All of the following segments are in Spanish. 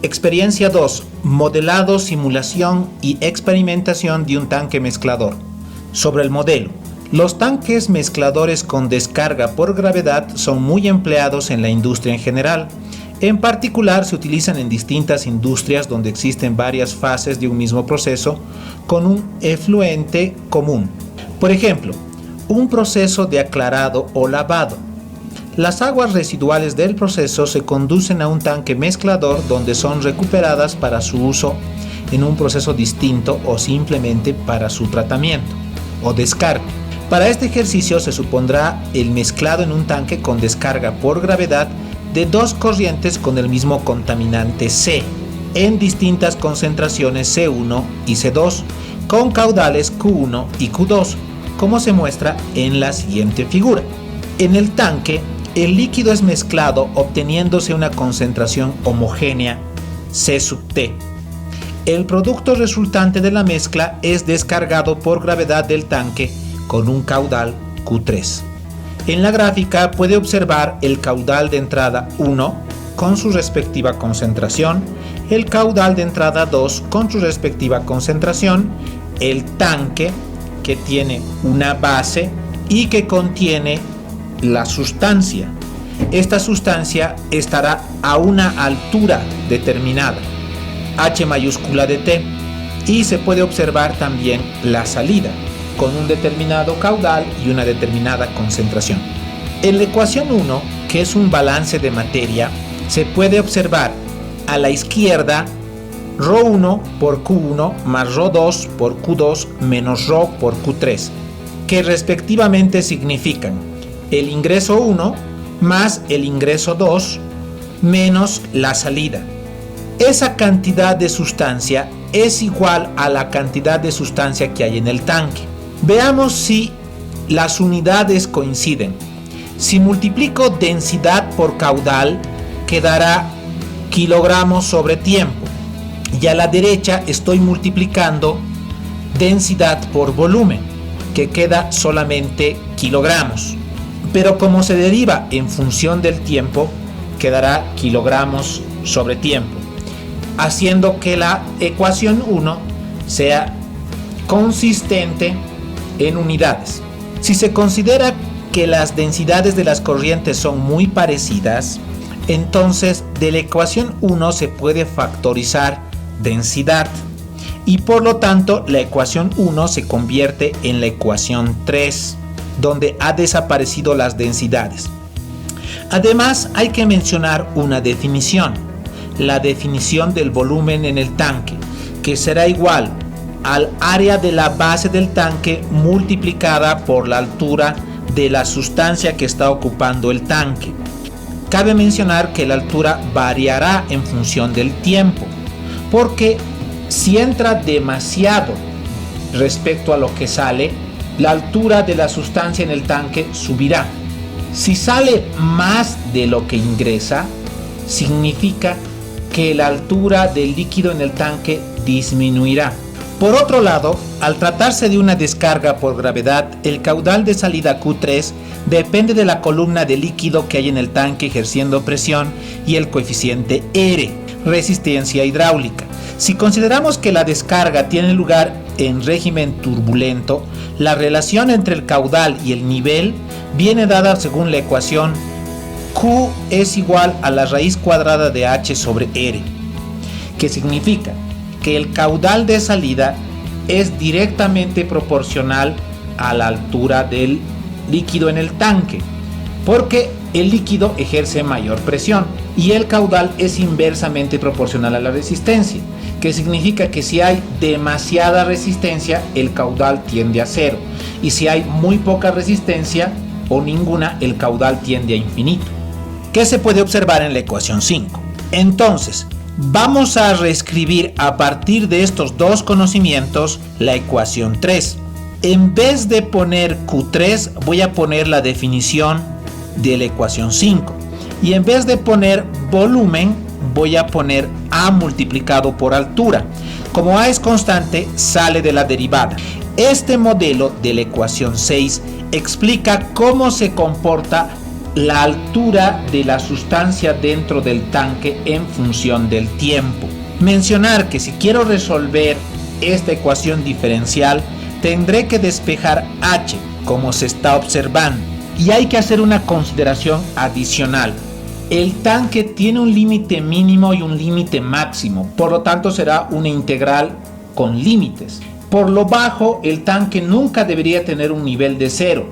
Experiencia 2. Modelado, simulación y experimentación de un tanque mezclador. Sobre el modelo. Los tanques mezcladores con descarga por gravedad son muy empleados en la industria en general. En particular, se utilizan en distintas industrias donde existen varias fases de un mismo proceso con un efluente común. Por ejemplo, un proceso de aclarado o lavado. Las aguas residuales del proceso se conducen a un tanque mezclador donde son recuperadas para su uso en un proceso distinto o simplemente para su tratamiento o descarga. Para este ejercicio se supondrá el mezclado en un tanque con descarga por gravedad de dos corrientes con el mismo contaminante C en distintas concentraciones C1 y C2 con caudales Q1 y Q2, como se muestra en la siguiente figura. En el tanque, el líquido es mezclado obteniéndose una concentración homogénea C sub T. El producto resultante de la mezcla es descargado por gravedad del tanque con un caudal Q3. En la gráfica puede observar el caudal de entrada 1 con su respectiva concentración, el caudal de entrada 2 con su respectiva concentración, el tanque que tiene una base y que contiene la sustancia. Esta sustancia estará a una altura determinada, H mayúscula de T, y se puede observar también la salida con un determinado caudal y una determinada concentración. En la ecuación 1, que es un balance de materia, se puede observar a la izquierda ρ1 por Q1 más ρ2 por Q2 menos ρ por Q3, que respectivamente significan el ingreso 1 más el ingreso 2 menos la salida. Esa cantidad de sustancia es igual a la cantidad de sustancia que hay en el tanque. Veamos si las unidades coinciden. Si multiplico densidad por caudal, quedará kilogramos sobre tiempo. Y a la derecha estoy multiplicando densidad por volumen, que queda solamente kilogramos. Pero como se deriva en función del tiempo, quedará kilogramos sobre tiempo, haciendo que la ecuación 1 sea consistente en unidades. Si se considera que las densidades de las corrientes son muy parecidas, entonces de la ecuación 1 se puede factorizar densidad y por lo tanto la ecuación 1 se convierte en la ecuación 3, donde ha desaparecido las densidades. Además, hay que mencionar una definición, la definición del volumen en el tanque, que será igual al área de la base del tanque multiplicada por la altura de la sustancia que está ocupando el tanque. Cabe mencionar que la altura variará en función del tiempo, porque si entra demasiado respecto a lo que sale, la altura de la sustancia en el tanque subirá. Si sale más de lo que ingresa, significa que la altura del líquido en el tanque disminuirá. Por otro lado, al tratarse de una descarga por gravedad, el caudal de salida Q3 depende de la columna de líquido que hay en el tanque ejerciendo presión y el coeficiente R, resistencia hidráulica. Si consideramos que la descarga tiene lugar en régimen turbulento, la relación entre el caudal y el nivel viene dada según la ecuación Q es igual a la raíz cuadrada de H sobre R, que significa que el caudal de salida es directamente proporcional a la altura del líquido en el tanque, porque el líquido ejerce mayor presión y el caudal es inversamente proporcional a la resistencia, que significa que si hay demasiada resistencia, el caudal tiende a cero, y si hay muy poca resistencia o ninguna, el caudal tiende a infinito, que se puede observar en la ecuación 5. Entonces, vamos a reescribir a partir de estos dos conocimientos la ecuación 3. En vez de poner Q3, voy a poner la definición de la ecuación 5. Y en vez de poner volumen, voy a poner A multiplicado por altura. Como A es constante, sale de la derivada. Este modelo de la ecuación 6 explica cómo se comporta la altura de la sustancia dentro del tanque en función del tiempo. Mencionar que si quiero resolver esta ecuación diferencial, tendré que despejar H, como se está observando. Y hay que hacer una consideración adicional. El tanque tiene un límite mínimo y un límite máximo, por lo tanto será una integral con límites. Por lo bajo, el tanque nunca debería tener un nivel de 0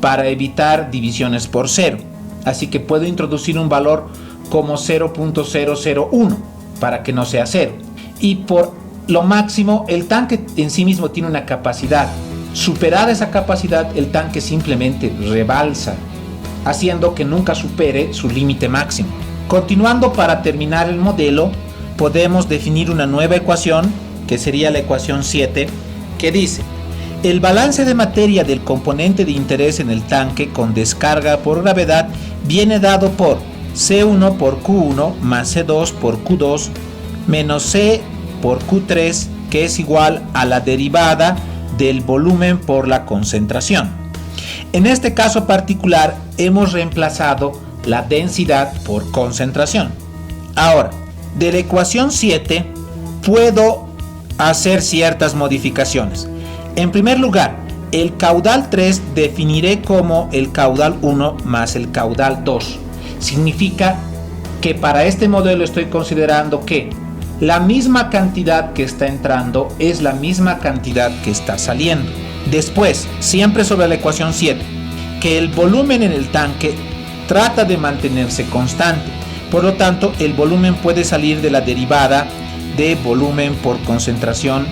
para evitar divisiones por 0. Así que puedo introducir un valor como 0.001 para que no sea 0. Y por lo máximo, el tanque en sí mismo tiene una capacidad. Superada esa capacidad, el tanque simplemente rebalsa, haciendo que nunca supere su límite máximo. Continuando, para terminar el modelo, podemos definir una nueva ecuación, que sería la ecuación 7, que dice: el balance de materia del componente de interés en el tanque con descarga por gravedad viene dado por C1 por Q1 más C2 por Q2 menos C por Q3, que es igual a la derivada del volumen por la concentración. En este caso particular hemos reemplazado la densidad por concentración. Ahora, de la ecuación 7 puedo hacer ciertas modificaciones. En primer lugar, el caudal 3 definiré como el caudal 1 más el caudal 2. Significa que para este modelo estoy considerando que la misma cantidad que está entrando es la misma cantidad que está saliendo. Después, siempre sobre la ecuación 7, que el volumen en el tanque trata de mantenerse constante. Por lo tanto, el volumen puede salir de la derivada de volumen por concentración,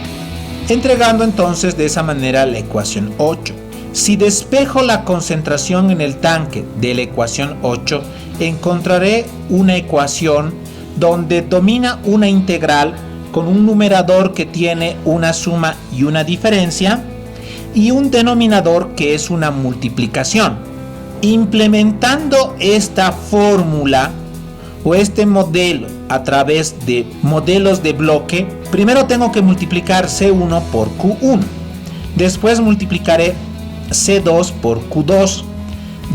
entregando entonces de esa manera la ecuación 8. Si despejo la concentración en el tanque de la ecuación 8, encontraré una ecuación donde domina una integral con un numerador que tiene una suma y una diferencia y un denominador que es una multiplicación. Implementando esta fórmula o este modelo a través de modelos de bloque, primero tengo que multiplicar C1 por Q1, después multiplicaré C2 por Q2,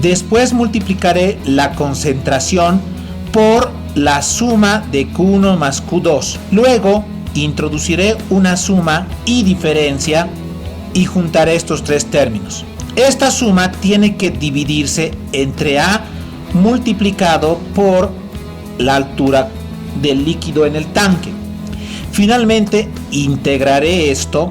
después multiplicaré la concentración por la suma de Q1 más Q2. Luego introduciré una suma y diferencia y juntaré estos tres términos. Esta suma tiene que dividirse entre A multiplicado por la altura del líquido en el tanque. Finalmente integraré esto,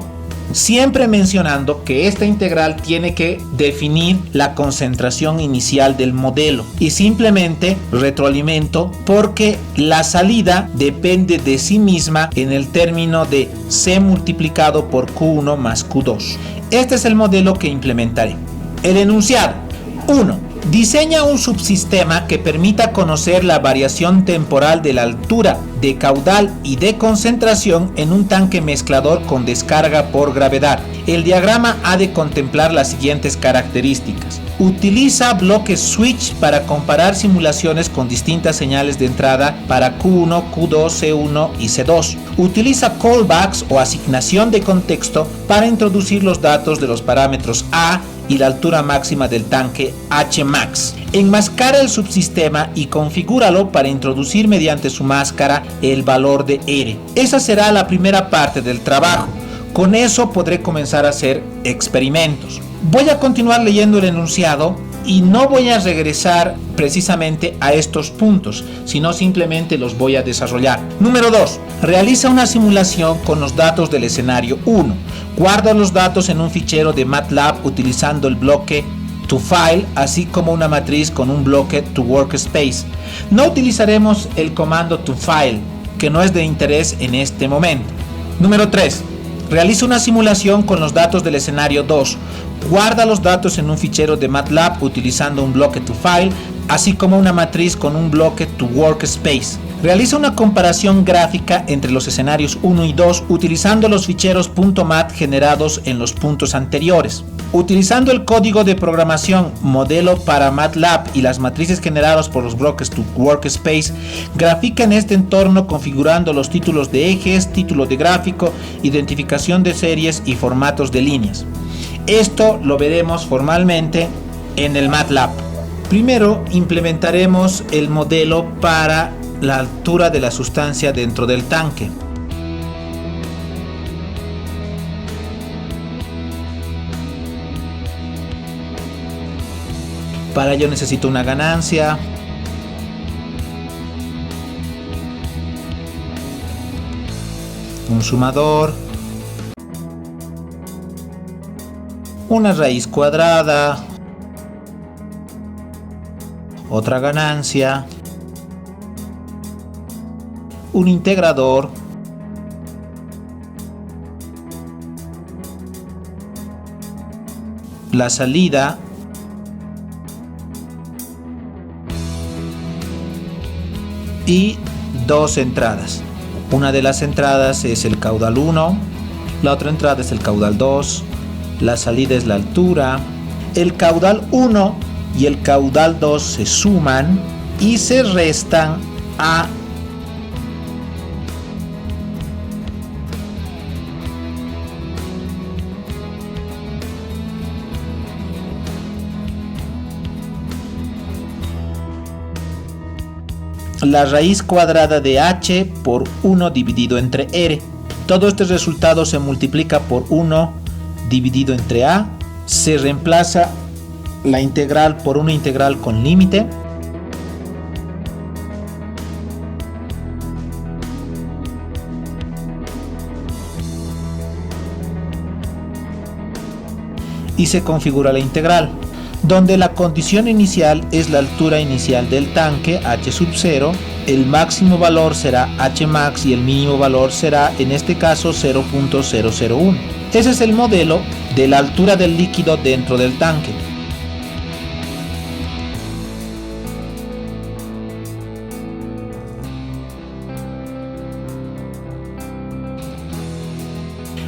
siempre mencionando que esta integral tiene que definir la concentración inicial del modelo, y simplemente retroalimento porque la salida depende de sí misma en el término de C multiplicado por Q1 más Q2. Este es el modelo que implementaré. El enunciado: 1. Diseña un subsistema que permita conocer la variación temporal de la altura, de caudal y de concentración en un tanque mezclador con descarga por gravedad. El diagrama ha de contemplar las siguientes características. Utiliza bloques switch para comparar simulaciones con distintas señales de entrada para Q1, Q2, C1 y C2. Utiliza callbacks o asignación de contexto para introducir los datos de los parámetros A y la altura máxima del tanque Hmax. Enmascara el subsistema y configúralo para introducir mediante su máscara el valor de R. Esa será la primera parte del trabajo. Con eso podré comenzar a hacer experimentos. Voy a continuar leyendo el enunciado y no voy a regresar precisamente a estos puntos, sino simplemente los voy a desarrollar. Número 2. Realiza una simulación con los datos del escenario 1. Guarda los datos en un fichero de MATLAB utilizando el bloque toFile, así como una matriz con un bloque toWorkspace. No utilizaremos el comando toFile, que no es de interés en este momento. Número 3. Realiza una simulación con los datos del escenario 2. Guarda los datos en un fichero de MATLAB utilizando un bloque toFile, así como una matriz con un bloque toWorkspace. Realiza una comparación gráfica entre los escenarios 1 y 2 utilizando los ficheros .mat generados en los puntos anteriores. Utilizando el código de programación modelo para MATLAB y las matrices generadas por los bloques toWorkspace, grafica en este entorno configurando los títulos de ejes, título de gráfico, identificación de series y formatos de líneas. Esto lo veremos formalmente en el MATLAB. Primero implementaremos el modelo para la altura de la sustancia dentro del tanque. Para ello necesito una ganancia, un sumador, una raíz cuadrada, otra ganancia, un integrador, la salida, y dos entradas. Una de las entradas es el caudal 1, la otra entrada es el caudal 2, la salida es la altura. El caudal 1 y el caudal 2 se suman y se restan a la raíz cuadrada de h por 1 dividido entre r. Todo este resultado se multiplica por 1 dividido entre a. Se reemplaza la integral por una integral con límite. Y se configura la integral, donde la condición inicial es la altura inicial del tanque, h sub 0, el máximo valor será h max y el mínimo valor será, en este caso, 0.001. Ese es el modelo de la altura del líquido dentro del tanque.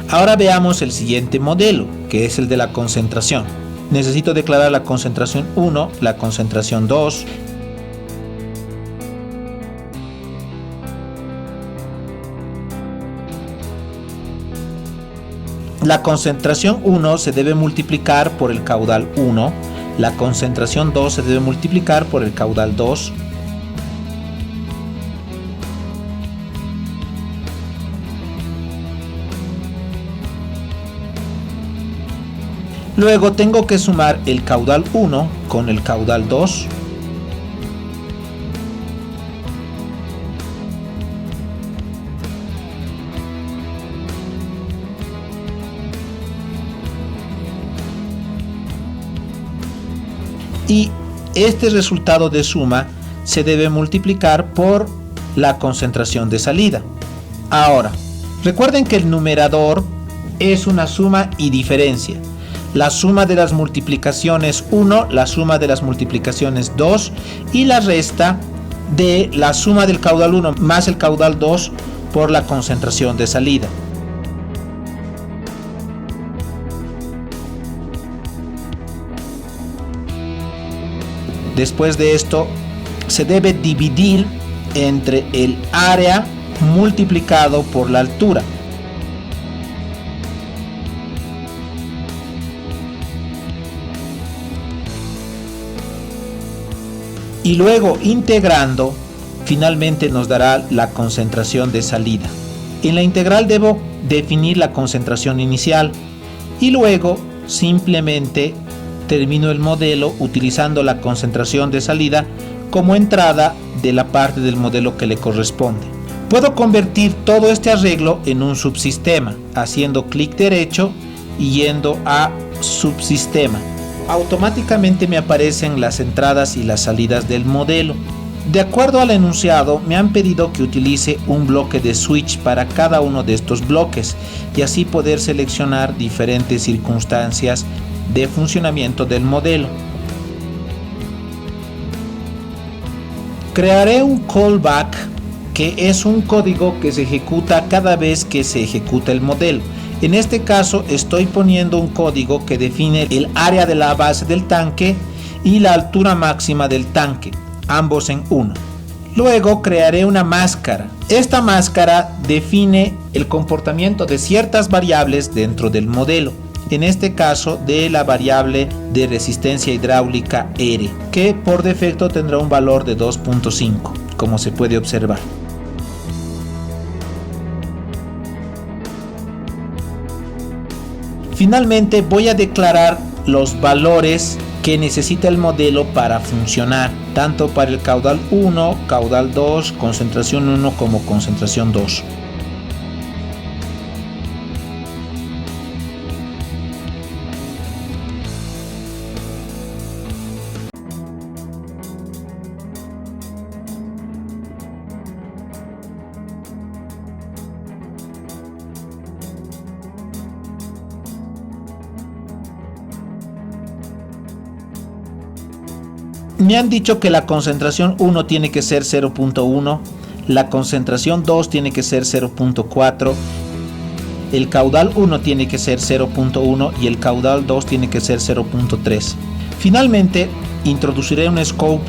Ahora veamos el siguiente modelo, que es el de la concentración. Necesito declarar la concentración 1, la concentración 2. La concentración 1 se debe multiplicar por el caudal 1, la concentración 2 se debe multiplicar por el caudal 2. Luego tengo que sumar el caudal 1 con el caudal 2. Y este resultado de suma se debe multiplicar por la concentración de salida. Ahora, recuerden que el numerador es una suma y diferencia. La suma de las multiplicaciones 1, la suma de las multiplicaciones 2 y la resta de la suma del caudal 1 más el caudal 2 por la concentración de salida. Después de esto se debe dividir entre el área multiplicado por la altura. Y luego integrando, finalmente nos dará la concentración de salida. En la integral debo definir la concentración inicial y luego simplemente termino el modelo utilizando la concentración de salida como entrada de la parte del modelo que le corresponde. Puedo convertir todo este arreglo en un subsistema, haciendo clic derecho y yendo a subsistema. Automáticamente me aparecen las entradas y las salidas del modelo. De acuerdo al enunciado, me han pedido que utilice un bloque de switch para cada uno de estos bloques y así poder seleccionar diferentes circunstancias de funcionamiento del modelo. Crearé un callback, que es un código que se ejecuta cada vez que se ejecuta el modelo. En este caso estoy poniendo un código que define el área de la base del tanque y la altura máxima del tanque, ambos en 1. Luego crearé una máscara. Esta máscara define el comportamiento de ciertas variables dentro del modelo. en este caso de la variable de resistencia hidráulica R, que por defecto tendrá un valor de 2.5, como se puede observar. Finalmente voy a declarar los valores que necesita el modelo para funcionar, tanto para el caudal 1, caudal 2, concentración 1 como concentración 2. Me han dicho que la concentración 1 tiene que ser 0.1, la concentración 2 tiene que ser 0.4, el caudal 1 tiene que ser 0.1 y el caudal 2 tiene que ser 0.3. Finalmente, introduciré un scope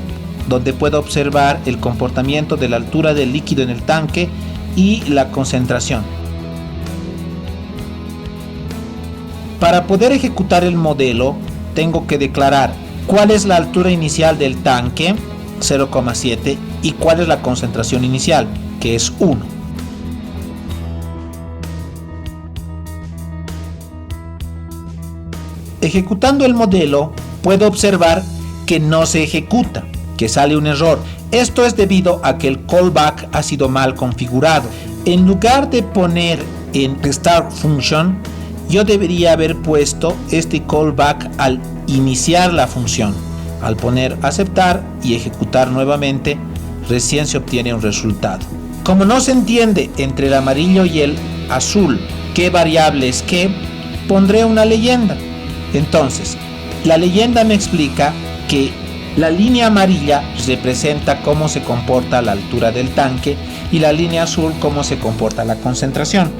donde pueda observar el comportamiento de la altura del líquido en el tanque y la concentración. Para poder ejecutar el modelo, tengo que declarar cuál es la altura inicial del tanque, 0,7, y cuál es la concentración inicial, que es 1. Ejecutando el modelo, puedo observar que no se ejecuta, que sale un error. Esto es debido a que el callback ha sido mal configurado. En lugar de poner en start function, yo debería haber puesto este callback al iniciar la función. Al poner aceptar y ejecutar nuevamente, recién se obtiene un resultado. Como no se entiende entre el amarillo y el azul qué variable es qué, pondré una leyenda. Entonces, la leyenda me explica que la línea amarilla representa cómo se comporta la altura del tanque y la línea azul cómo se comporta la concentración.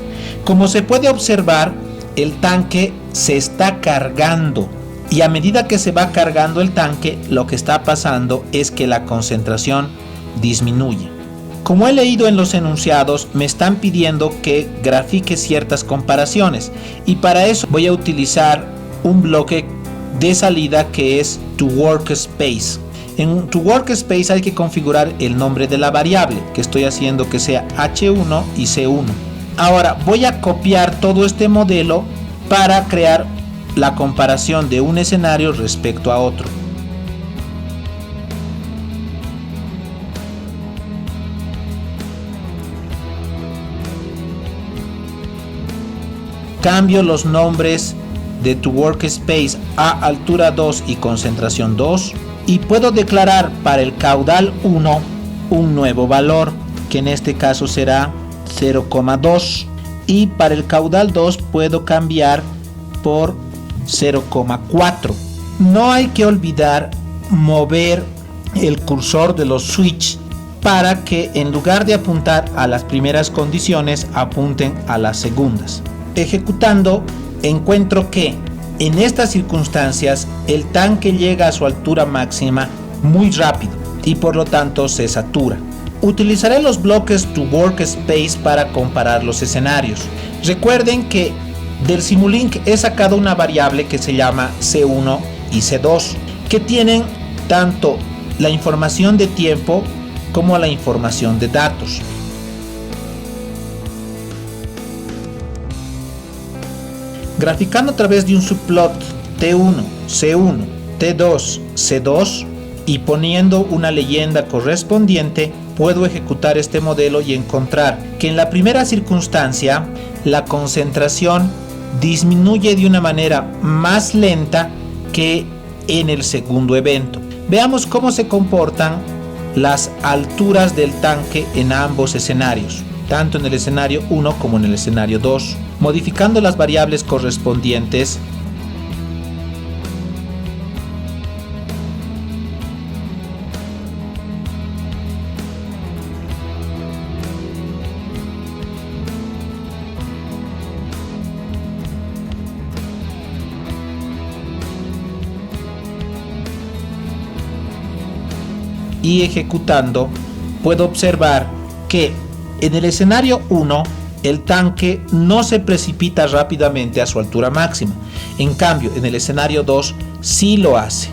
Como se puede observar, el tanque se está cargando y a medida que se va cargando el tanque, lo que está pasando es que la concentración disminuye. Como he leído en los enunciados, me están pidiendo que grafique ciertas comparaciones y para eso voy a utilizar un bloque de salida que es toWorkspace. En toWorkspace hay que configurar el nombre de la variable, que estoy haciendo que sea H1 y C1. Ahora voy a copiar todo este modelo para crear la comparación de un escenario respecto a otro. Cambio los nombres de toWorkspace a altura 2 y concentración 2 y puedo declarar para el caudal 1 un nuevo valor, que en este caso será 0,2, y para el caudal 2 puedo cambiar por 0,4. No hay que olvidar mover el cursor de los switch para que en lugar de apuntar a las primeras condiciones apunten a las segundas. Ejecutando, encuentro que en estas circunstancias el tanque llega a su altura máxima muy rápido y por lo tanto se satura. Utilizaré los bloques toWorkspace para comparar los escenarios. Recuerden que del Simulink he sacado una variable que se llama C1 y C2, que tienen tanto la información de tiempo como la información de datos. Graficando a través de un subplot T1, C1, T2, C2 y poniendo una leyenda correspondiente, puedo ejecutar este modelo y encontrar que en la primera circunstancia la concentración disminuye de una manera más lenta que en el segundo evento. Veamos cómo se comportan las alturas del tanque en ambos escenarios, tanto en el escenario 1 como en el escenario 2, modificando las variables correspondientes. Y ejecutando, puedo observar que en el escenario 1 el tanque no se precipita rápidamente a su altura máxima. En cambio, en el escenario 2 sí lo hace.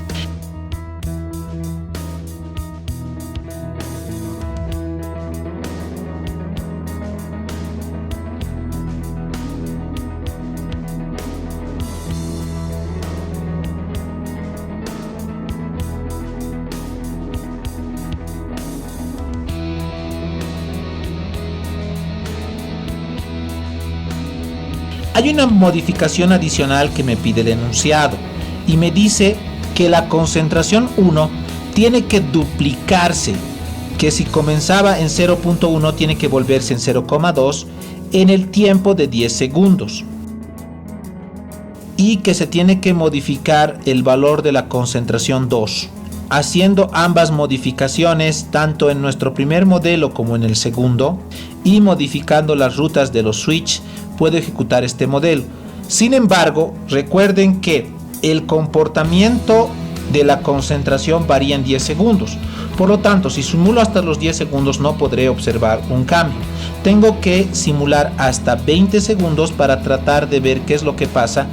Hay una modificación adicional que me pide el enunciado y me dice que la concentración 1 tiene que duplicarse, que si comenzaba en 0.1 tiene que volverse en 0,2 en el tiempo de 10 segundos y que se tiene que modificar el valor de la concentración 2. Haciendo ambas modificaciones tanto en nuestro primer modelo como en el segundo y modificando las rutas de los switch, puedo ejecutar este modelo. Sin embargo, recuerden que el comportamiento de la concentración varía en 10 segundos. Por lo tanto, si simulo hasta los 10 segundos no podré observar un cambio. Tengo que simular hasta 20 segundos para tratar de ver qué es lo que pasa.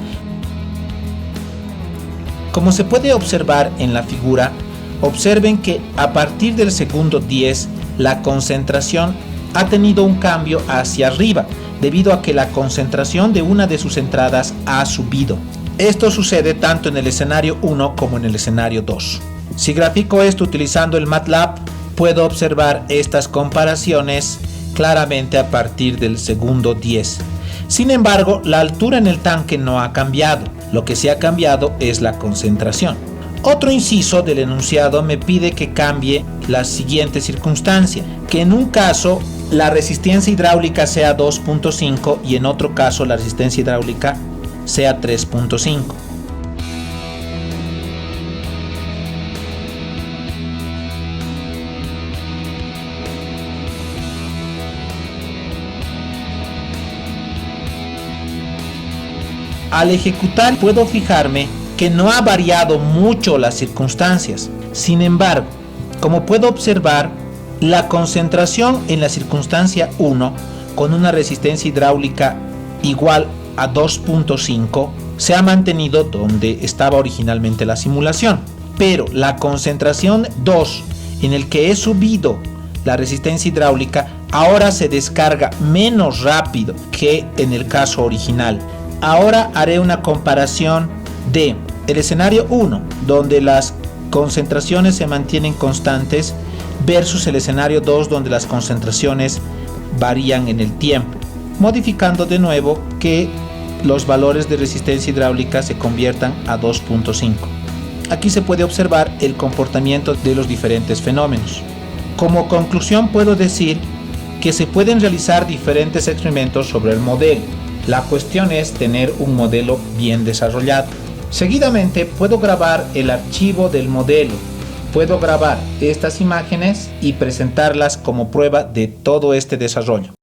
Como se puede observar en la figura, observen que a partir del segundo 10 la concentración ha tenido un cambio hacia arriba debido a que la concentración de una de sus entradas ha subido. Esto sucede tanto en el escenario 1 como en el escenario 2. Si grafico esto utilizando el MATLAB, puedo observar estas comparaciones claramente a partir del segundo 10. Sin embargo, la altura en el tanque no ha cambiado. Lo que sí ha cambiado es la concentración. Otro inciso del enunciado me pide que cambie la siguiente circunstancia, que en un caso la resistencia hidráulica sea 2.5 y en otro caso la resistencia hidráulica sea 3.5. Al ejecutar puedo fijarme que no ha variado mucho las circunstancias. Sin embargo, como puedo observar, la concentración en la circunstancia 1 con una resistencia hidráulica igual a 2.5 se ha mantenido donde estaba originalmente la simulación. Pero la concentración 2 en el que he subido la resistencia hidráulica ahora se descarga menos rápido que en el caso original. Ahora haré una comparación de el escenario 1, donde las concentraciones se mantienen constantes, versus el escenario 2, donde las concentraciones varían en el tiempo, modificando de nuevo que los valores de resistencia hidráulica se conviertan a 2.5. Aquí se puede observar el comportamiento de los diferentes fenómenos. Como conclusión puedo decir que se pueden realizar diferentes experimentos sobre el modelo. La cuestión es tener un modelo bien desarrollado. Seguidamente puedo grabar el archivo del modelo. Puedo grabar estas imágenes y presentarlas como prueba de todo este desarrollo.